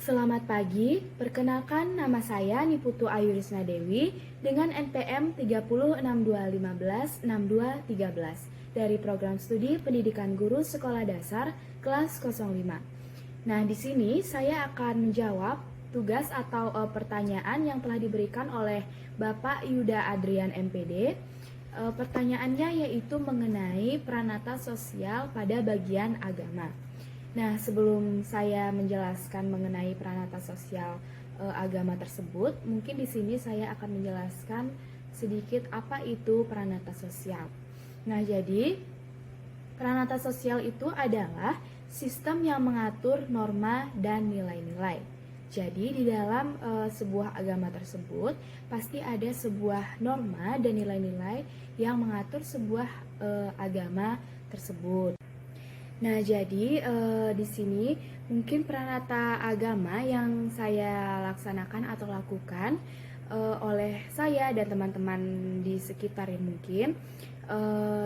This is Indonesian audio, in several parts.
Selamat pagi, perkenalkan nama saya Niputu Ayurisna Dewi dengan NPM 3062156213 dari Program Studi Pendidikan Guru Sekolah Dasar kelas 05. Nah, di sini saya akan menjawab tugas atau pertanyaan yang telah diberikan oleh Bapak Yuda Adrian MPD. Pertanyaannya yaitu mengenai pranata sosial pada bagian agama. Nah, sebelum saya menjelaskan mengenai pranata sosial agama tersebut, mungkin di sini saya akan menjelaskan sedikit apa itu pranata sosial. Nah, jadi pranata sosial itu adalah sistem yang mengatur norma dan nilai-nilai. Jadi di dalam sebuah agama tersebut pasti ada sebuah norma dan nilai-nilai yang mengatur sebuah agama tersebut. Nah, jadi di sini mungkin pranata agama yang saya laksanakan atau lakukan oleh saya dan teman-teman di sekitar yang mungkin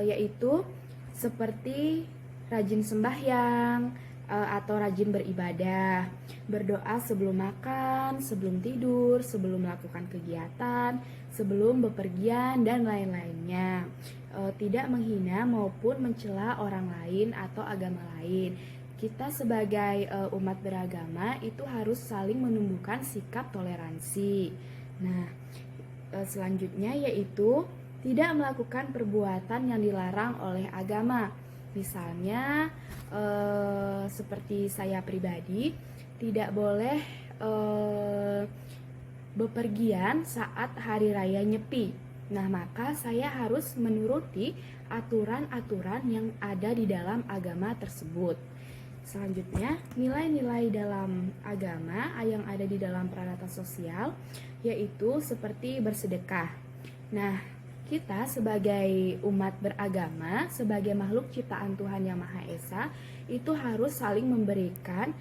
yaitu seperti rajin sembahyang atau rajin beribadah, berdoa sebelum makan, sebelum tidur, sebelum melakukan kegiatan, sebelum bepergian dan lain-lainnya. Tidak menghina maupun mencela orang lain atau agama lain. Kita sebagai umat beragama itu harus saling menumbuhkan sikap toleransi. Nah, selanjutnya yaitu tidak melakukan perbuatan yang dilarang oleh agama. Misalnya seperti saya pribadi tidak boleh bepergian saat hari raya Nyepi. Nah, maka saya harus menuruti aturan-aturan yang ada di dalam agama tersebut. Selanjutnya, nilai-nilai dalam agama yang ada di dalam pranata sosial yaitu seperti bersedekah. Nah, kita sebagai umat beragama, sebagai makhluk ciptaan Tuhan Yang Maha Esa, itu harus saling memberikan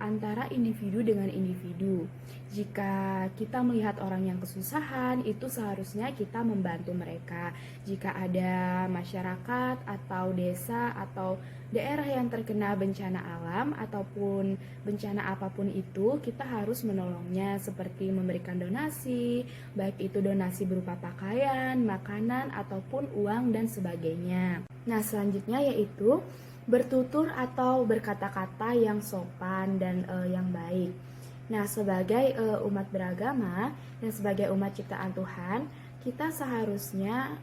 antara individu dengan individu. Jika kita melihat orang yang kesusahan, itu seharusnya kita membantu mereka. Jika ada masyarakat atau desa atau daerah yang terkena bencana alam ataupun bencana apapun itu, kita harus menolongnya seperti memberikan donasi, baik itu donasi berupa pakaian, makanan, ataupun uang dan sebagainya. Nah, selanjutnya yaitu bertutur atau berkata-kata yang sopan dan yang baik. Nah, sebagai umat beragama dan sebagai umat ciptaan Tuhan, kita seharusnya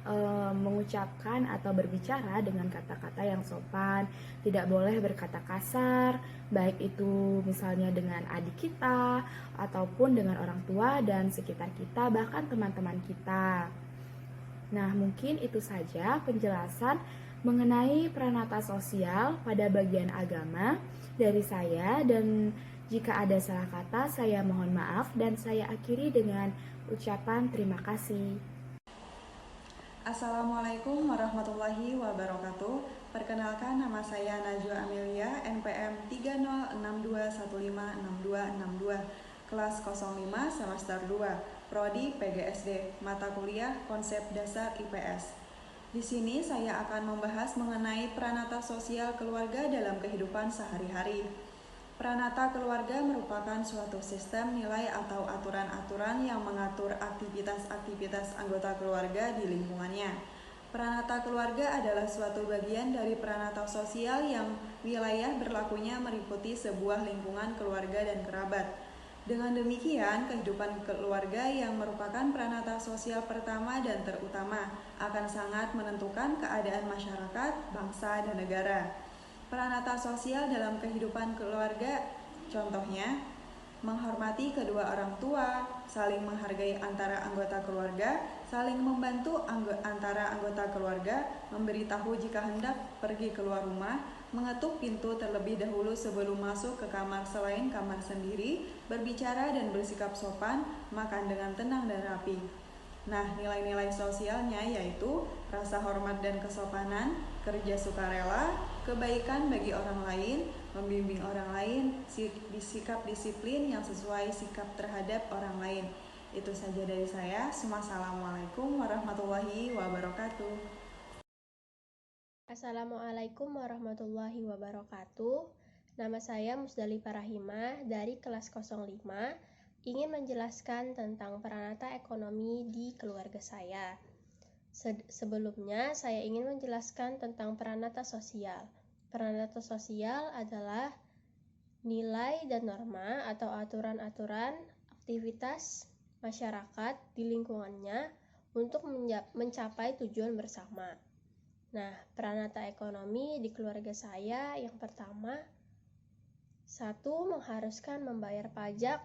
mengucapkan atau berbicara dengan kata-kata yang sopan, tidak boleh berkata kasar, baik itu misalnya dengan adik kita, ataupun dengan orang tua dan sekitar kita, bahkan teman-teman kita. Nah, mungkin itu saja penjelasan mengenai pranata sosial pada bagian agama dari saya, dan jika ada salah kata, saya mohon maaf dan saya akhiri dengan ucapan terima kasih. Assalamualaikum warahmatullahi wabarakatuh. Perkenalkan, nama saya Najwa Amelia, NPM 3062156262, kelas 05 semester 2, Prodi PGSD, mata kuliah Konsep Dasar IPS. Di sini saya akan membahas mengenai pranata sosial keluarga dalam kehidupan sehari-hari. Pranata keluarga merupakan suatu sistem nilai atau aturan-aturan yang mengatur aktivitas-aktivitas anggota keluarga di lingkungannya. Pranata keluarga adalah suatu bagian dari pranata sosial yang wilayah berlakunya meliputi sebuah lingkungan keluarga dan kerabat. Dengan demikian, kehidupan keluarga yang merupakan pranata sosial pertama dan terutama akan sangat menentukan keadaan masyarakat, bangsa, dan negara. Pranata sosial dalam kehidupan keluarga, contohnya menghormati kedua orang tua, saling menghargai antara anggota keluarga, saling membantu antara anggota keluarga, memberitahu jika hendak pergi keluar rumah, mengetuk pintu terlebih dahulu sebelum masuk ke kamar selain kamar sendiri, berbicara dan bersikap sopan, makan dengan tenang dan rapi. Nah, nilai-nilai sosialnya yaitu rasa hormat dan kesopanan, kerja sukarela, kebaikan bagi orang lain, membimbing orang lain, sikap disiplin yang sesuai sikap terhadap orang lain. Itu saja dari saya. Wassalamualaikum warahmatullahi wabarakatuh. Assalamualaikum warahmatullahi wabarakatuh. Nama saya Musdalifah Rahimah dari kelas 05, ingin menjelaskan tentang peranata ekonomi di keluarga saya. Sebelumnya, saya ingin menjelaskan tentang peranata sosial. Peranata sosial adalah nilai dan norma atau aturan-aturan aktivitas masyarakat di lingkungannya untuk mencapai tujuan bersama. Nah, peranata ekonomi di keluarga saya yang pertama, 1. Mengharuskan membayar pajak,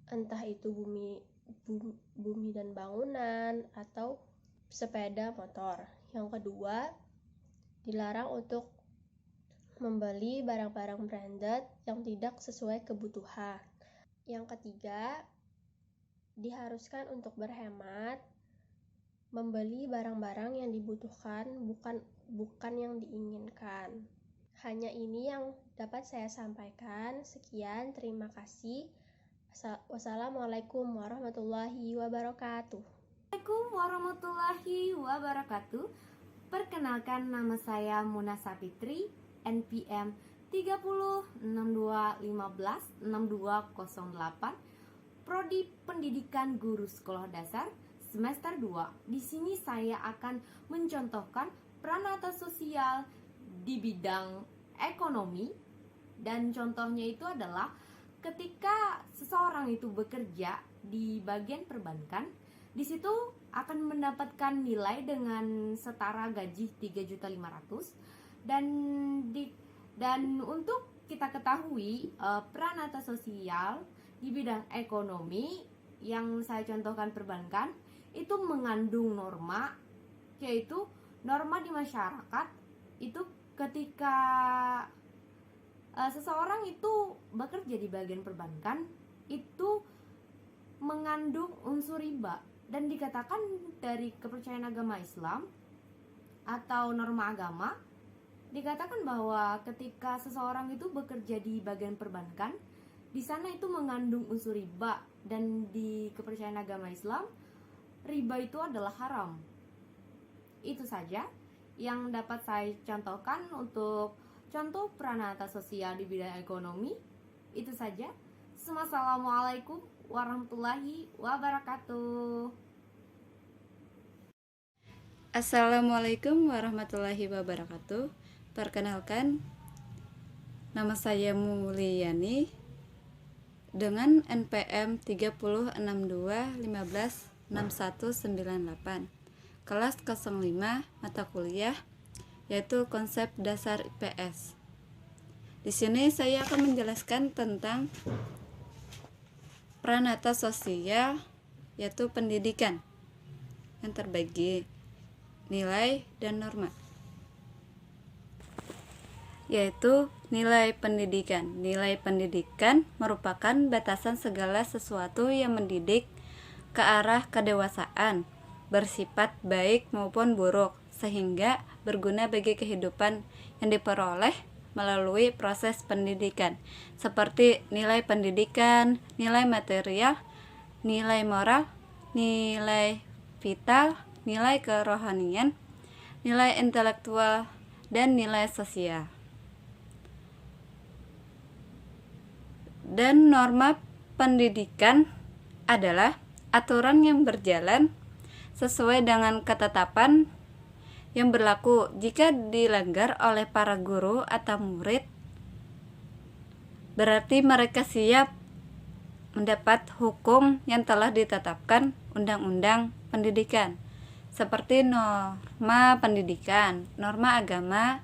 entah itu bumi dan bangunan atau sepeda motor. Yang kedua, dilarang untuk membeli barang-barang branded yang tidak sesuai kebutuhan. Yang ketiga, diharuskan untuk berhemat, membeli barang-barang yang dibutuhkan, bukan yang diinginkan. Hanya ini yang dapat saya sampaikan. Sekian, terima kasih. Wassalamualaikum warahmatullahi wabarakatuh. Assalamualaikum warahmatullahi wabarakatuh. Perkenalkan, nama saya Muna Sapitri, NPM 3062156208, Prodi Pendidikan Guru Sekolah Dasar semester 2. Di sini saya akan mencontohkan peranata sosial di bidang ekonomi, dan contohnya itu adalah ketika seseorang itu bekerja di bagian perbankan, di situ akan mendapatkan nilai dengan setara gaji 3.500.000, dan untuk kita ketahui peranata sosial di bidang ekonomi yang saya contohkan perbankan itu mengandung norma, yaitu norma di masyarakat itu ketika seseorang itu bekerja di bagian perbankan itu mengandung unsur riba, dan dikatakan dari kepercayaan agama Islam atau norma agama dikatakan bahwa ketika seseorang itu bekerja di bagian perbankan, di sana itu mengandung unsur riba, dan di kepercayaan agama Islam riba itu adalah haram. Itu saja yang dapat saya contohkan untuk contoh peranata sosial di bidang ekonomi. Itu saja. Assalamualaikum warahmatullahi wabarakatuh. Assalamualaikum warahmatullahi wabarakatuh. Perkenalkan, nama saya Mulyani dengan NPM 3062156198, kelas 05, mata kuliah yaitu konsep dasar IPS. Di sini saya akan menjelaskan tentang peranata sosial yaitu pendidikan yang terbagi nilai dan norma. Yaitu nilai pendidikan. Nilai pendidikan merupakan batasan segala sesuatu yang mendidik ke arah kedewasaan, bersifat baik maupun buruk, sehingga berguna bagi kehidupan yang diperoleh melalui proses pendidikan, seperti nilai pendidikan, nilai material, nilai moral, nilai vital, nilai kerohanian, nilai intelektual, dan nilai sosial. Dan norma pendidikan adalah aturan yang berjalan sesuai dengan ketetapan yang berlaku. Jika dilanggar oleh para guru atau murid, berarti mereka siap mendapat hukum yang telah ditetapkan Undang-Undang Pendidikan, seperti norma pendidikan, norma agama,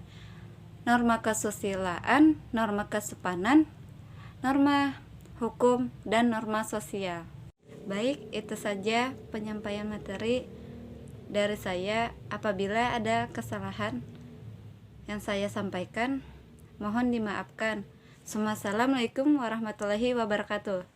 norma kesusilaan, norma kesopanan, norma hukum, dan norma sosial. Baik, itu saja penyampaian materi dari saya. Apabila ada kesalahan yang saya sampaikan, mohon dimaafkan. Assalamualaikum warahmatullahi wabarakatuh.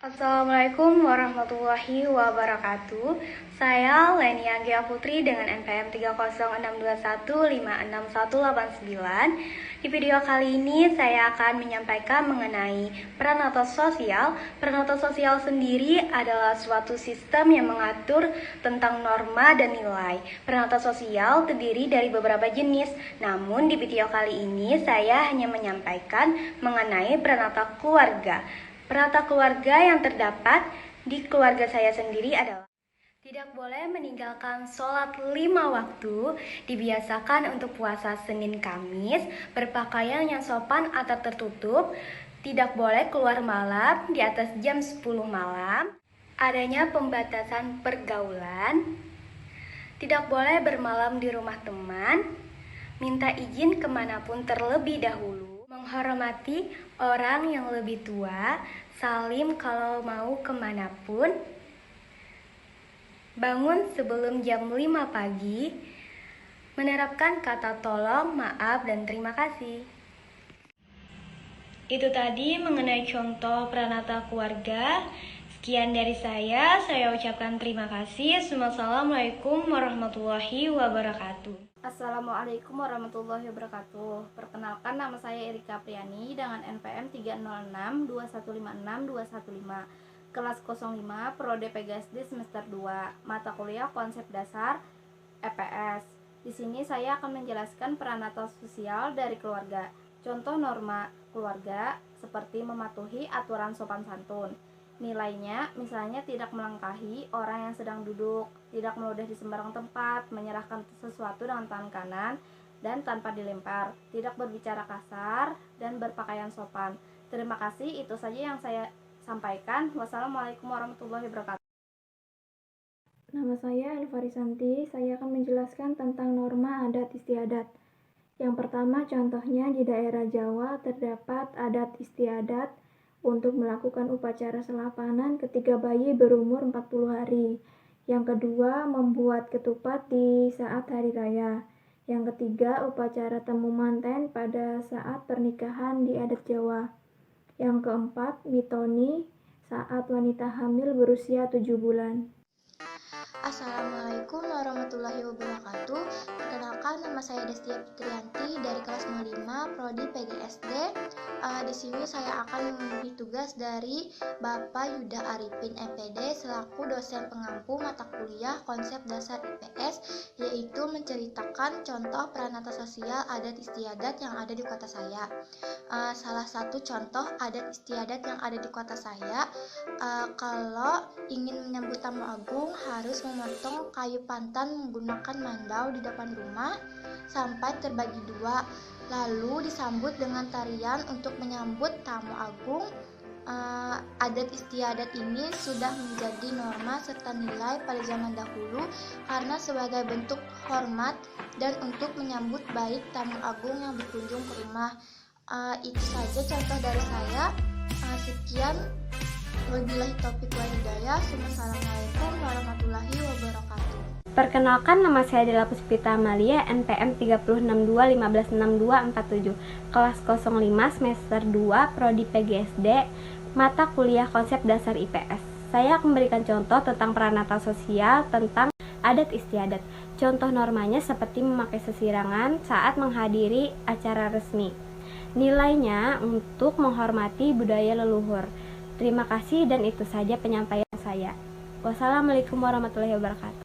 Assalamualaikum warahmatullahi wabarakatuh. Saya Leni Anggia Putri dengan NPM 30621561189. Di video kali ini saya akan menyampaikan mengenai peran sosial. Peran sosial sendiri adalah suatu sistem yang mengatur tentang norma dan nilai. Peran sosial terdiri dari beberapa jenis. Namun di video kali ini saya hanya menyampaikan mengenai peran keluarga. Peran keluarga yang terdapat di keluarga saya sendiri adalah tidak boleh meninggalkan sholat 5 waktu, dibiasakan untuk puasa Senin Kamis, berpakaian yang sopan atau tertutup, tidak boleh keluar malam di atas jam 10 malam, adanya pembatasan pergaulan, tidak boleh bermalam di rumah teman, minta izin kemanapun terlebih dahulu, menghormati orang yang lebih tua, salim kalau mau kemanapun, bangun sebelum jam 5 pagi, menerapkan kata tolong, maaf, dan terima kasih. Itu tadi mengenai contoh peranata keluarga. Sekian dari saya ucapkan terima kasih. Assalamualaikum warahmatullahi wabarakatuh. Assalamualaikum warahmatullahi wabarakatuh. Perkenalkan, nama saya Erika Priani dengan NPM 30621562215, kelas 05, Prodi PGSD semester 2, mata kuliah konsep dasar EPS. Di sini saya akan menjelaskan peranata sosial dari keluarga. Contoh norma keluarga seperti mematuhi aturan sopan santun. Nilainya misalnya tidak melangkahi orang yang sedang duduk, tidak meludah di sembarang tempat, menyerahkan sesuatu dengan tangan kanan dan tanpa dilempar, tidak berbicara kasar, dan berpakaian sopan. Terima kasih, itu saja yang saya sampaikan. Wassalamualaikum warahmatullahi wabarakatuh. Nama saya Elfarisanti, saya akan menjelaskan tentang norma adat istiadat. Yang pertama, contohnya di daerah Jawa terdapat adat istiadat untuk melakukan upacara selapanan ketika bayi berumur 40 hari. Yang kedua, membuat ketupat di saat hari raya. Yang ketiga, upacara temu manten pada saat pernikahan di adat Jawa. Yang keempat, mitoni saat wanita hamil berusia 7 bulan. Assalamualaikum warahmatullahi wabarakatuh. Perkenalkan, nama saya Destia Fitrianti dari kelas 05 Prodi PGSD. Di sini saya akan memenuhi tugas dari Bapak Yuda Arifin MPD selaku dosen pengampu mata kuliah konsep dasar IPS, yaitu menceritakan contoh peranata sosial adat istiadat yang ada di kota saya. Salah satu contoh adat istiadat yang ada di kota saya, kalau ingin menyambut tamu agung harus memotong kayu pantan menggunakan mandau di depan rumah sampai terbagi dua, lalu disambut dengan tarian untuk menyambut tamu agung. Adat istiadat ini sudah menjadi norma serta nilai pada zaman dahulu karena sebagai bentuk hormat dan untuk menyambut baik tamu agung yang berkunjung ke rumah. Itu saja contoh dari saya. Sekian. Wabillahi taufiq wal hidayah. Wassalamualaikum warahmatullahi wabarakatuh. Perkenalkan, nama saya adalah Puspita Amalia, NPM 362156247, kelas 05 semester 2, Prodi PGSD, mata kuliah konsep dasar IPS. Saya akan memberikan contoh tentang peranata sosial tentang adat istiadat. Contoh normanya seperti memakai sesirangan saat menghadiri acara resmi. Nilainya untuk menghormati budaya leluhur. Terima kasih, dan itu saja penyampaian saya. Wassalamualaikum warahmatullahi wabarakatuh.